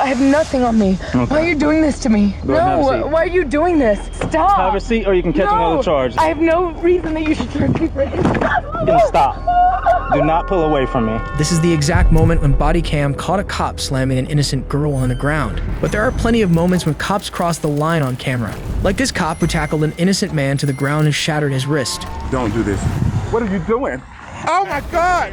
I have nothing on me. Okay. Why are you doing this to me? No, why are you doing this? Stop. Have a seat or you can catch another charge. I have no reason that you should try to keep breaking. Stop. Do not pull away from me. This is the exact moment when body cam caught a cop slamming an innocent girl on the ground. But there are plenty of moments when cops cross the line on camera. Like this cop who tackled an innocent man to the ground and shattered his wrist. Don't do this. What are you doing? Oh my God!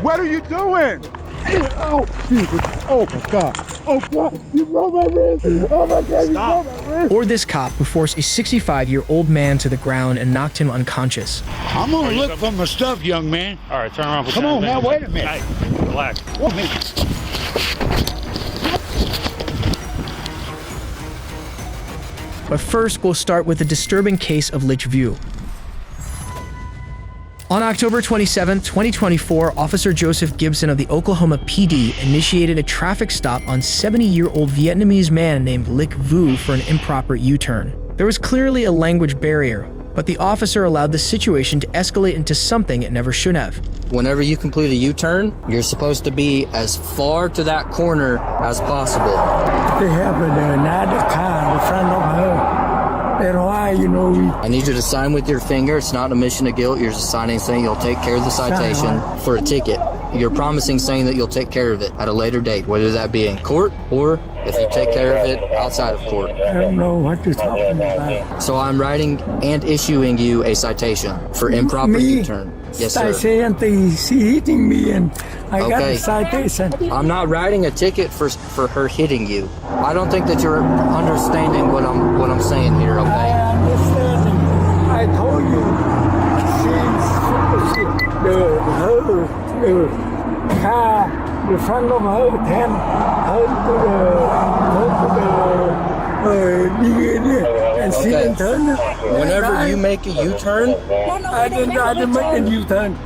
What are you doing? Oh, Jesus. Oh my God. Oh God, you broke my wrist. Oh my God, you broke my wrist. Or this cop who forced a 65-year-old man to the ground and knocked him unconscious. I'm gonna look for my stuff, young man. All right, turn around. Come on now, wait a minute. Hey, relax. 1 minute. But first, we'll start with the disturbing case of Lich Vu. On October 27, 2024, Officer Joseph Gibson of the Oklahoma PD initiated a traffic stop on 70-year-old Vietnamese man named Lich Vu for an improper U-turn. There was clearly a language barrier, but the officer allowed the situation to escalate into something it never should have. Whenever you complete a U-turn, you're supposed to be as far to that corner as possible. They have another car in front of her. That's why, I need you to sign with your finger. It's not an admission of guilt. You're just signing saying you'll take care of the citation for a ticket. You're promising saying that you'll take care of it at a later date, whether that be in court or if you take care of it outside of court. I don't know what you're talking about. So I'm writing and issuing you a citation for improper U-turn. Yes, sir. I say she's hitting me and I got the citation. I'm not writing a ticket for her hitting you. I don't think that you're understanding what I'm saying here, okay? I understand. I told you the car, the front of her turned and she didn't turn. Whenever you make a U-turn, I didn't make a U-turn.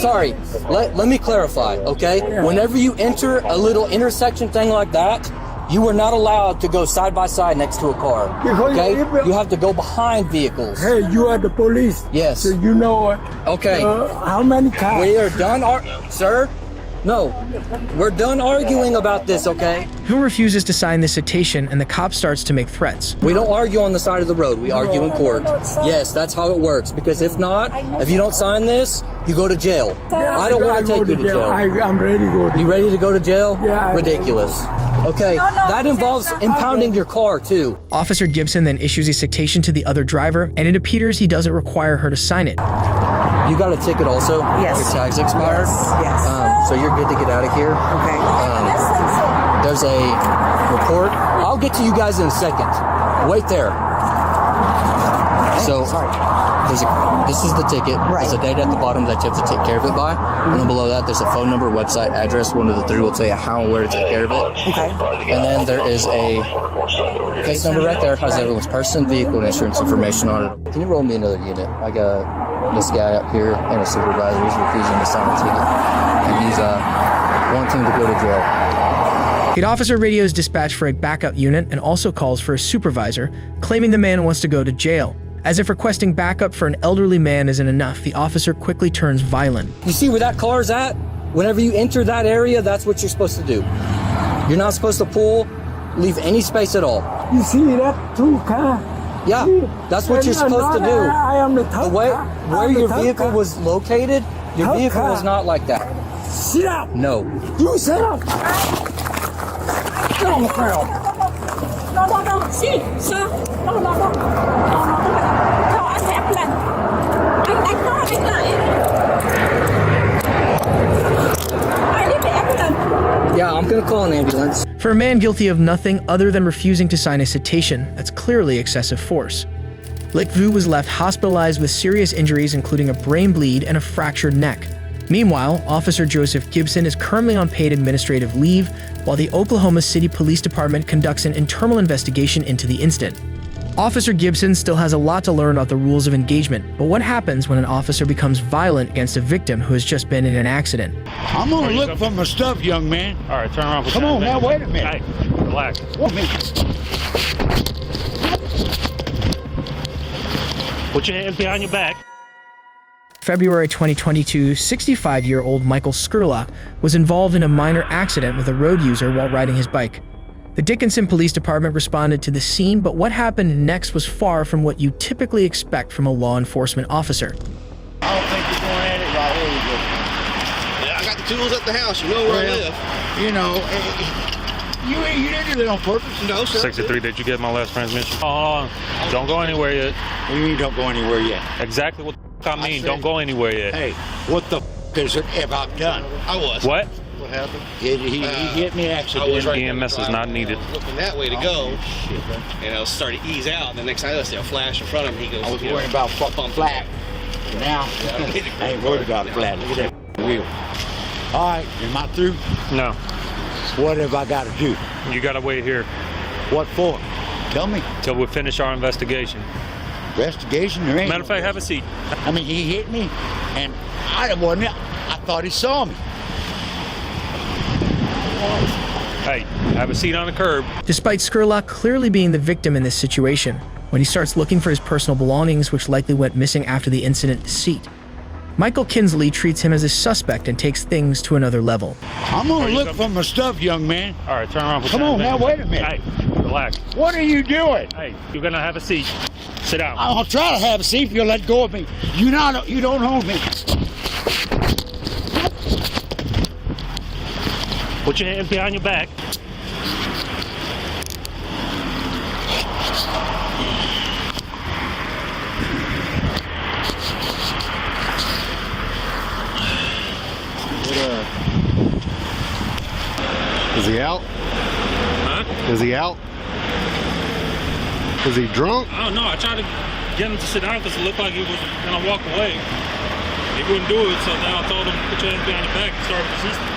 Sorry, let me clarify, okay? Yeah. Whenever you enter a little intersection thing like that, you are not allowed to go side by side next to a car, okay? You have to go behind vehicles. Hey, you are the police. Yes. So you know okay. How many cars? We are done, sir? No, we're done arguing about this, okay? Who refuses to sign this citation and the cop starts to make threats. We don't argue on the side of the road, we argue in court. Yes, that's how it works, because if not, if you don't sign this, you go to jail. I don't want to take you to jail. I'm ready to go to jail. You ready to go to jail? Yeah. Ridiculous. Okay, that involves impounding your car too. Officer Gibson then issues a citation to the other driver, and it appears he doesn't require her to sign it. You got a ticket also? Yes. Your tag's expired? Yes. So you're good to get out of here? Okay. There's a report. I'll get to you guys in a second. Wait there. So, this is the ticket. Right. There's a date at the bottom that you have to take care of it by. And then below that, there's a phone number, website, address. One of the three will tell you how and where to take care of it. Okay. And then there is a case number right there. Has everyone's person, vehicle, and insurance information on it. Can you roll me another unit? I got this guy up here and a supervisor. He's refusing to sign a ticket. And he's wanting to go to jail. The officer radios dispatch for a backup unit and also calls for a supervisor, claiming the man wants to go to jail. As if requesting backup for an elderly man isn't enough, the officer quickly turns violent. You see where that car's at? Whenever you enter that area, that's what you're supposed to do. You're not supposed to leave any space at all. You see that two car? Yeah, that's what you're supposed to do. I am the top where your vehicle was located, your vehicle was not like that. Sit up. No. You sit up. Get on the ground. No. See, sir. No. Yeah, I'm gonna call an ambulance. For a man guilty of nothing other than refusing to sign a citation, that's clearly excessive force. Lich Vu was left hospitalized with serious injuries including a brain bleed and a fractured neck. Meanwhile, Officer Joseph Gibson is currently on paid administrative leave, while the Oklahoma City Police Department conducts an internal investigation into the incident. Officer Gibson still has a lot to learn about the rules of engagement, but what happens when an officer becomes violent against a victim who has just been in an accident? I'm gonna look for my stuff, young man. All right, turn around. Come on now, wait a minute. Hey, relax. 1 minute. Put your hands behind your back. February 2022, 65-year-old Michael Scurlock was involved in a minor accident with a road user while riding his bike. The Dickinson Police Department responded to the scene, but what happened next was far from what you typically expect from a law enforcement officer. I don't think you're going at it right here. Yeah, I got the tools at the house. You know where I live. You know, you didn't do that on purpose. No, sir. 63, did you get my last transmission? Hold on. Don't go anywhere yet. What do you mean don't go anywhere yet? Exactly what I mean. Don't go anywhere yet. Hey, what the have I done? I was. What? What happened? He hit me accidentally. EMS is not needed. Looking that way to go, and I started to ease out, and the next time I see a flash in front of him, he goes, I was worried about fucking flat. Now, I ain't worried about flat. Look at that wheel. All right, am I through? No. What have I got to do? You gotta wait here. What for? Tell me. Till we finish our investigation. Investigation? There ain't Matter of fact, have a seat. I mean, he hit me, and I thought he saw me. Hey, have a seat on the curb. Despite Scurlock clearly being the victim in this situation, when he starts looking for his personal belongings, which likely went missing after the incident deceit, Michael Kinsley treats him as a suspect and takes things to another level. I'm gonna look for my stuff, young man. All right, turn around. Come on now, wait a minute. Hey, relax. What are you doing? Hey, you're gonna have a seat. Sit down. I'll try to have a seat if you'll let go of me. You don't hold me. Put your hands behind your back. Is he out? Huh? Is he out? Is he drunk? I don't know. I tried to get him to sit down because it looked like he was gonna walk away. He wouldn't do it, so now I told him, put your hands behind your back and start resisting.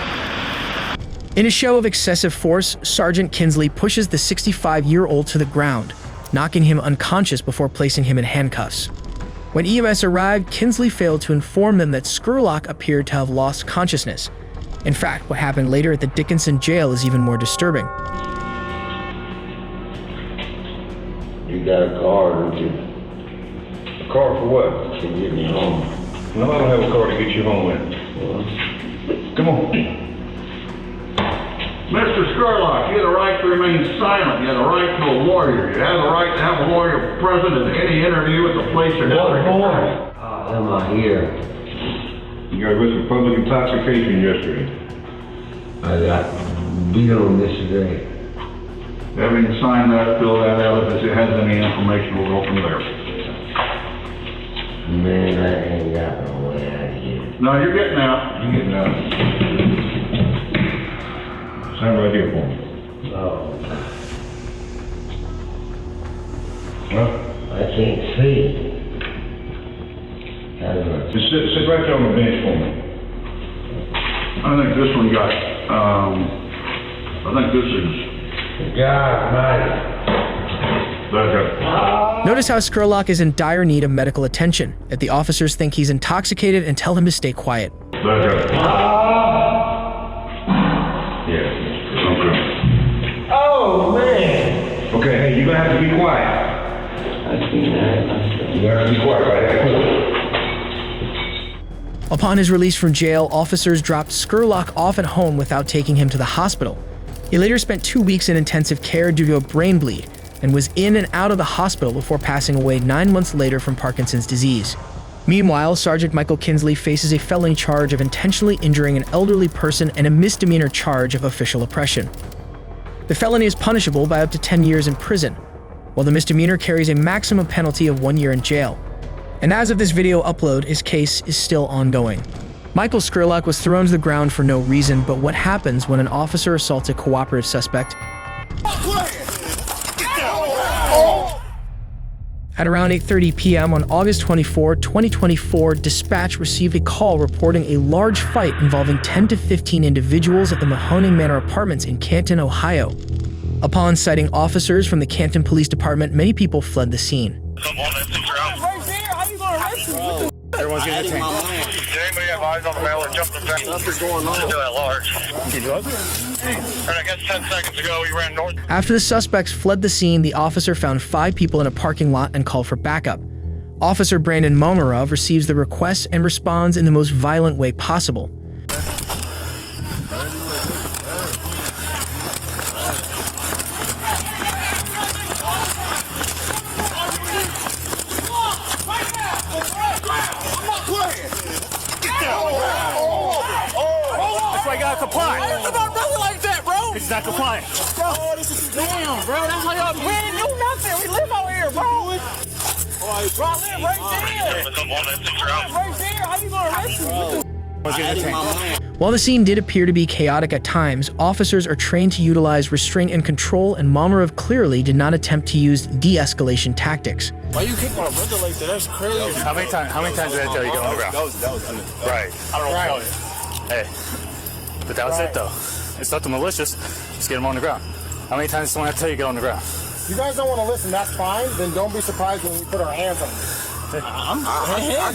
In a show of excessive force, Sergeant Kinsley pushes the 65-year-old to the ground, knocking him unconscious before placing him in handcuffs. When EMS arrived, Kinsley failed to inform them that Scurlock appeared to have lost consciousness. In fact, what happened later at the Dickinson jail is even more disturbing. You got a car, don't you? A car for what? To get me home. No, I don't have a car to get you home with. Come on. Mr. Scurlock, you have the right to remain silent. You have the right to a lawyer. You have the right to have a lawyer present at any interview at the place you're What for? Am I here? You got arrested for public intoxication yesterday. I got beat on this today. Having signed that, fill that out. If it has any information, we'll go from there. Man, I ain't got no way out of here. No, you're getting out. You getting out. Stand right here for me. Oh, Huh? I can't see. Just sit right there on the bench for me. I think this one got, I think this is... God, Back up. Notice how Scurlock is in dire need of medical attention, yet the officers think he's intoxicated and tell him to stay quiet. Back up. Yeah. Okay. Oh, man. Okay, hey, you're gonna have to be quiet. I see that. You're gonna have to be quiet right there. Upon his release from jail, officers dropped Scurlock off at home without taking him to the hospital. He later spent 2 weeks in intensive care due to a brain bleed and was in and out of the hospital before passing away 9 months later from Parkinson's disease. Meanwhile, Sergeant Michael Kinsley faces a felony charge of intentionally injuring an elderly person and a misdemeanor charge of official oppression. The felony is punishable by up to 10 years in prison, while the misdemeanor carries a maximum penalty of 1 year in jail. And as of this video upload, his case is still ongoing. Michael Scurlock was thrown to the ground for no reason, but what happens when an officer assaults a cooperative suspect? At around 8:30 p.m. on August 24, 2024, dispatch received a call reporting a large fight involving 10 to 15 individuals at the Mahoning Manor Apartments in Canton, Ohio. Upon citing officers from the Canton Police Department, many people fled the scene. Everyone's getting detained. Did anybody have eyes on the male that jumped the fence? Nothing going on. Still at large. And I guess 10 seconds ago, he ran north. After the suspects fled the scene, the officer found 5 people in a parking lot and called for backup. Officer Brandon Momirov receives the request and responds in the most violent way possible. thing. Oh, this is damn, bro. That's how y'all do. We didn't do nothing. We live out here, bro. Bro, I live right there. Right there. How you gonna arrest me? While the scene did appear to be chaotic at times, officers are trained to utilize restraint and control, and Momirov clearly did not attempt to use de-escalation tactics. Why you keep on a brother like that? That's crazy. How many times did I tell you to get on the ground? That was Right. I don't know. Hey, but that was it though. It's nothing malicious. Just get him on the ground. How many times do I tell you to get on the ground? You guys don't want to listen, that's fine. Then don't be surprised when we put our hands on you. I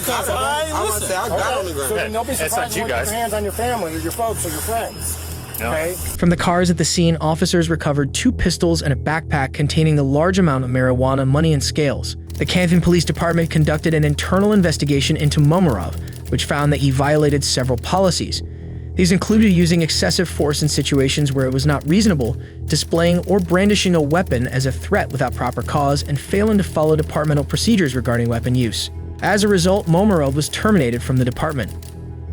got on the ground. So then don't be surprised when you put your hands on your family or your folks or your friends. Okay? From the cars at the scene, officers recovered 2 pistols and a backpack containing a large amount of marijuana, money, and scales. The Canton Police Department conducted an internal investigation into Momirov, which found that he violated several policies. These included using excessive force in situations where it was not reasonable, displaying or brandishing a weapon as a threat without proper cause, and failing to follow departmental procedures regarding weapon use. As a result, Momirov was terminated from the department.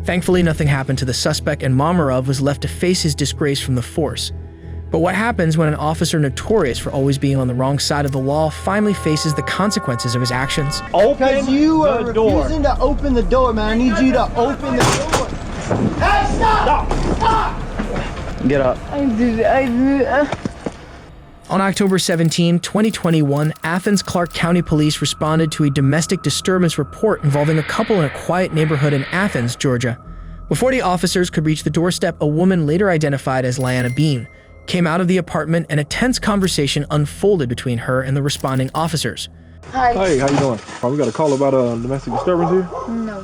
Thankfully, nothing happened to the suspect, and Momirov was left to face his disgrace from the force. But what happens when an officer notorious for always being on the wrong side of the law finally faces the consequences of his actions? Because you are refusing to open the door, man. I need you to open the door. Hey, stop! Stop! Get up. On October 17, 2021, Athens Clark County Police responded to a domestic disturbance report involving a couple in a quiet neighborhood in Athens, Georgia. Before the officers could reach the doorstep, a woman later identified as Liana Beam came out of the apartment, and a tense conversation unfolded between her and the responding officers. Hi. Hey, how you doing? We got a call about a domestic disturbance here? No,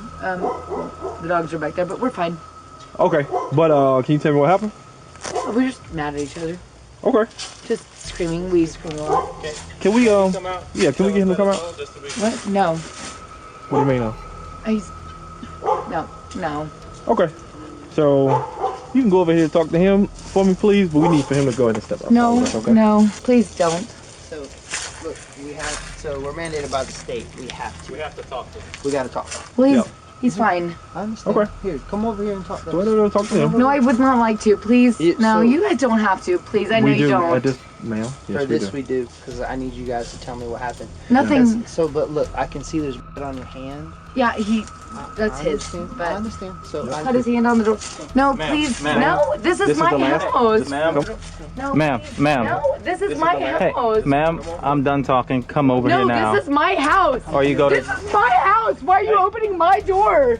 the dogs are back there, but we're fine. Okay, but can you tell me what happened? We're just mad at each other. Okay. Just screaming. We scream a lot. Can we, yeah, can we get him to come out? What? No. What do you mean, no? No. Okay. So, you can go over here and talk to him for me, please, but we need for him to go ahead and step up. No, okay? no, please don't. So, look, we're mandated by the state. We have to. We have to talk to him. We got to talk. Please. Yep. He's fine. I understand. Okay. Here, come over here and talk to No, talk to him. No, I would not like to. Please. No, you guys don't have to. Please, I know you don't. Ma'am. For this we do, because I need you guys to tell me what happened. Nothing. But look, I can see there's blood on your hand. Yeah, that's his. But I understand. So cut his hand on the door. No, please. No, this is my house. Ma'am. No, Ma'am. No, this is my house. Hey, ma'am, I'm done talking. Come over here now. No, this is my house. Or you go to... This is my house. Why are you opening my door?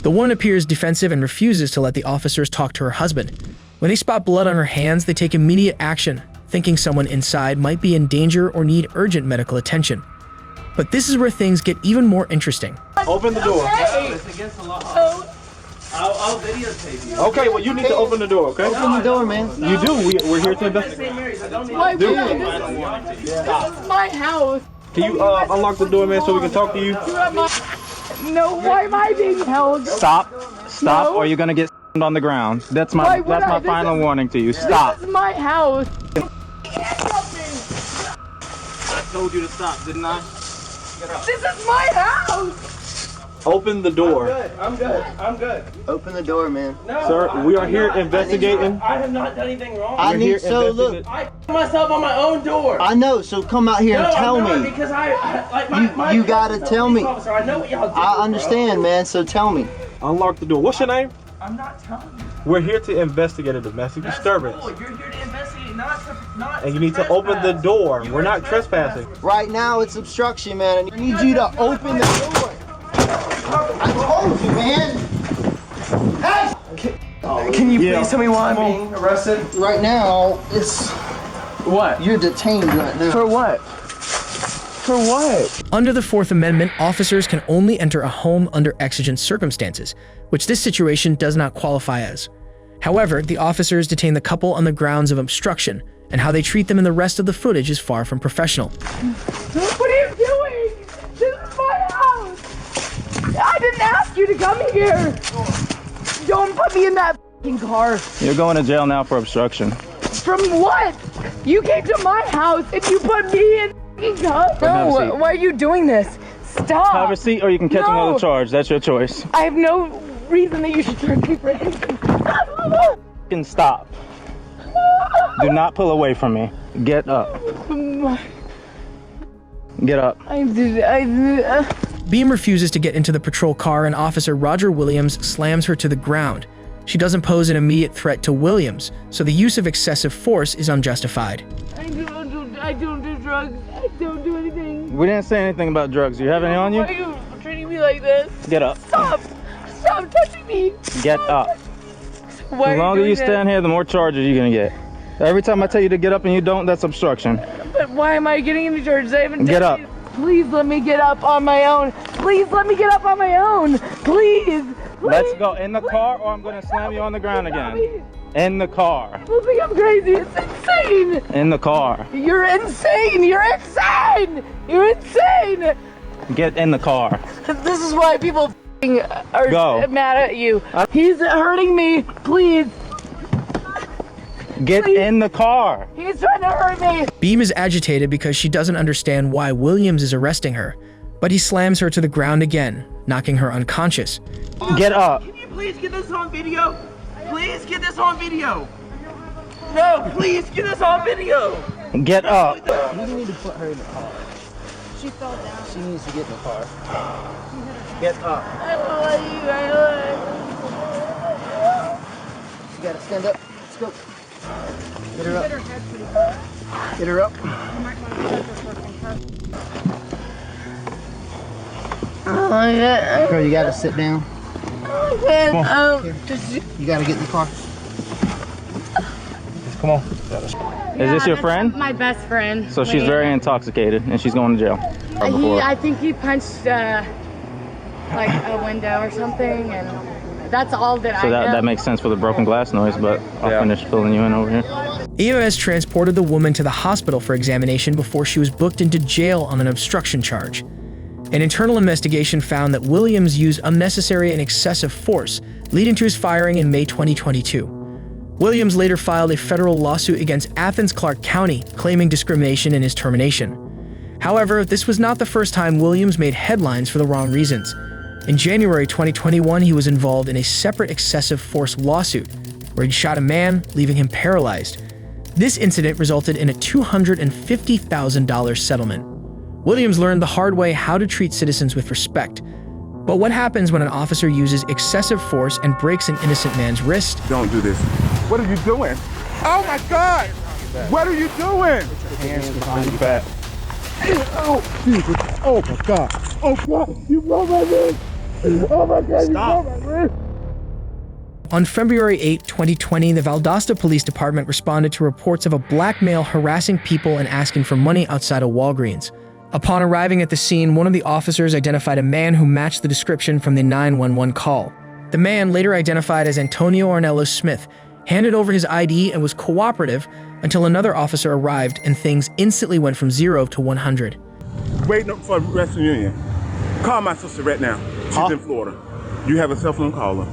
The woman appears defensive and refuses to let the officers talk to her husband. When they spot blood on her hands, they take immediate action, thinking someone inside might be in danger or need urgent medical attention. But this is where things get even more interesting. Open the door. It's against the law. I'll videotape you. Okay, well, you need to open the door, okay? Open the door, man. You do. We're here to investigate. This is my house. Can you unlock the door, man, so we can talk to you? No, why am I being held? Stop, or you're gonna get on the ground. That's my final warning to you. Stop. This is my house. I told you to stop, didn't I? This is my house. Open the door. I'm good. Open the door, man. No, Sir, we are here investigating. I have not done anything wrong. Look. I put myself on my own door. I know, so come out here and tell I'm not, me. Because my you gotta tell me. Officer, I know what y'all do. I understand, man, so tell me. Unlock the door. What's your name? I'm not telling you. We're here to investigate a domestic disturbance. Cool. You're here to investigate, not And you need to open the door. We're not trespassing. Right now, it's obstruction, man. I need you to open the door. I told you, man. Hey! Can you please tell me why I'm being arrested? Right now, it's... What? You're detained right now. For what? For what? Under the Fourth Amendment, officers can only enter a home under exigent circumstances, which this situation does not qualify as. However, the officers detain the couple on the grounds of obstruction, and how they treat them in the rest of the footage is far from professional. What are you doing? This is my house. I didn't ask you to come here. Don't put me in that f***ing car. You're going to jail now for obstruction. From what? You came to my house and you put me in f***ing car. No, why are you doing this? Stop. Have a seat or you can catch another charge. That's your choice. I have no reason that you should charge me for anything. Stop. Do not pull away from me. Get up. Get up. Beam refuses to get into the patrol car, and Officer Roger Williams slams her to the ground. She doesn't pose an immediate threat to Williams, so the use of excessive force is unjustified. I don't do drugs. I don't do anything. We didn't say anything about drugs. Do you have any on you? Why are you treating me like this? Get up. Stop! Stop touching me! Get up. Why The longer you stand here, the more charges you're gonna get. Every time I tell you to get up and you don't, that's obstruction. But why am I getting any charges? I haven't Get done up. it. Please let me get up on my own. Please let me get up on my own. Please. Let's go in the car or I'm gonna slam you on the ground again. In the car. People think I'm crazy. It's insane. In the car. You're insane. You're insane. You're insane. Get in the car. This is why people are mad at you. He's hurting me. Please. Get in the car. He's trying to hurt me. Beam is agitated because she doesn't understand why Williams is arresting her, but he slams her to the ground again, knocking her unconscious. Get up. Can you please get this on video? Please get this on video. No, please get this on video. Get up. You need to put her in the car. She fell down. She needs to get in the car. Get up. I don't like you. I don't like You gotta stand up. Let's go. Get her up. Get her up. Girl, you gotta sit down. You gotta get in the car. Come on. Is this your friend? My best friend. So she's very intoxicated and she's going to jail. I think he punched like a window or something, and that's all that I know. So that makes sense for the broken glass noise, but I'll finish filling you in over here. EMS transported the woman to the hospital for examination before she was booked into jail on an obstruction charge. An internal investigation found that Williams used unnecessary and excessive force, leading to his firing in May 2022. Williams later filed a federal lawsuit against Athens-Clarke County, claiming discrimination in his termination. However, this was not the first time Williams made headlines for the wrong reasons. In January 2021, he was involved in a separate excessive force lawsuit, where he shot a man, leaving him paralyzed. This incident resulted in a $250,000 settlement. Williams learned the hard way how to treat citizens with respect. But what happens when an officer uses excessive force and breaks an innocent man's wrist? Don't do this. What are you doing? Oh my God! What are you doing? Put your hands behind your back. Oh, Jesus. Oh my God. Oh God, you broke my wrist. Oh my God, Stop. You broke my wrist. On February 8, 2020, the Valdosta Police Department responded to reports of a black male harassing people and asking for money outside of Walgreens. Upon arriving at the scene, one of the officers identified a man who matched the description from the 911 call. The man, later identified as Antonio Arnelo Smith, handed over his ID and was cooperative until another officer arrived and things instantly went from 0 to 100. Waiting up for Western Union. Call my sister right now. She's in Florida. You have a cell phone, call her.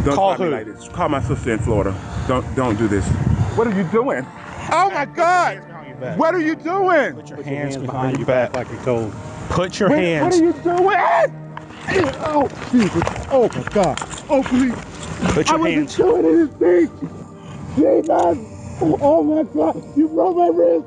Don't Call try me who? like this. Call my sister in Florida. Don't do this. What are you doing? Oh my God! What are you doing? Put your hands behind your back like you're told. Put your What hands. are you doing? Oh, Jesus. Oh my God. Oh, please. Put your I hands. wasn't doing anything. Jesus. Oh my God. You broke my wrist.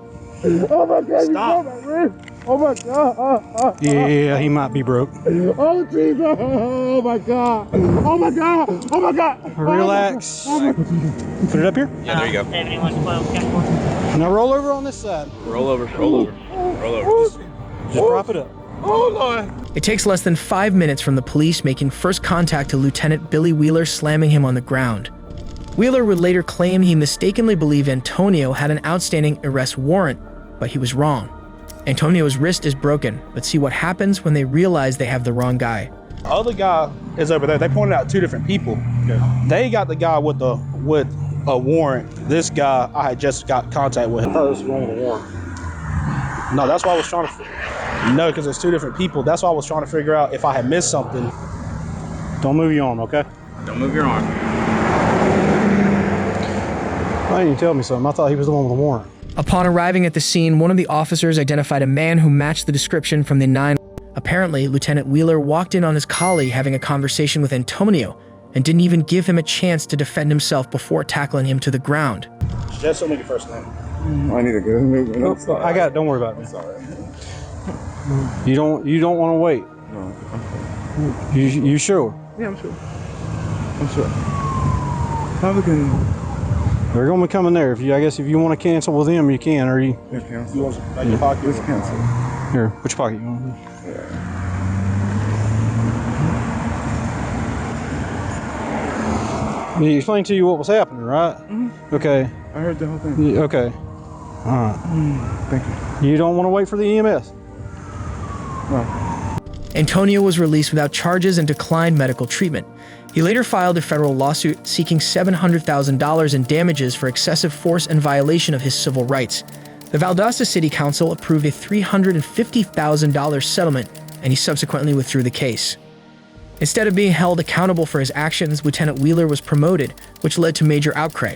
Oh my God. Stop. You broke my wrist. Oh my God. Yeah, he might be broke. Oh Jesus. Oh my God. Oh my God. Oh my God. Relax. Oh my Put it up here. Yeah, there you go. Now roll over on this side. Roll over, roll over, roll over. Just prop it up. Oh Lord. It takes less than 5 minutes from the police making first contact to Lieutenant Billy Wheeler slamming him on the ground. Wheeler would later claim he mistakenly believed Antonio had an outstanding arrest warrant, but he was wrong. Antonio's wrist is broken, but see what happens when they realize they have the wrong guy. The other guy is over there. They pointed out two different people. They got the guy with a warrant. This guy, I had just got contact with. I thought it was wrong with a warrant. No, that's why I was trying to. No, because it's two different people. That's why I was trying to figure out if I had missed something. Don't move your arm, okay? Don't move your arm. Why didn't you tell me something? I thought he was the one with the warrant. Upon arriving at the scene, one of the officers identified a man who matched the description from the 911. Apparently, Lieutenant Wheeler walked in on his colleague having a conversation with Antonio and didn't even give him a chance to defend himself before tackling him to the ground. Just make your first name. I need a good movement. I got it. Don't worry about it. I'm sorry. You don't want to wait. No. You sure? Yeah, I'm sure. I'm sure. I'm looking. They're gonna be coming there. I guess if you want to cancel with them, you can, or you. Yeah, cancel. You want to make your pocket? Let's cancel. Here, which pocket you want? He explained to you what was happening, right? Mm-hmm. Okay. I heard the whole thing. Okay. All right. Thank you. You don't want to wait for the EMS? No. Antonio was released without charges and declined medical treatment. He later filed a federal lawsuit seeking $700,000 in damages for excessive force and violation of his civil rights. The Valdosta City Council approved a $350,000 settlement, and he subsequently withdrew the case. Instead of being held accountable for his actions, Lieutenant Wheeler was promoted, which led to major outcry.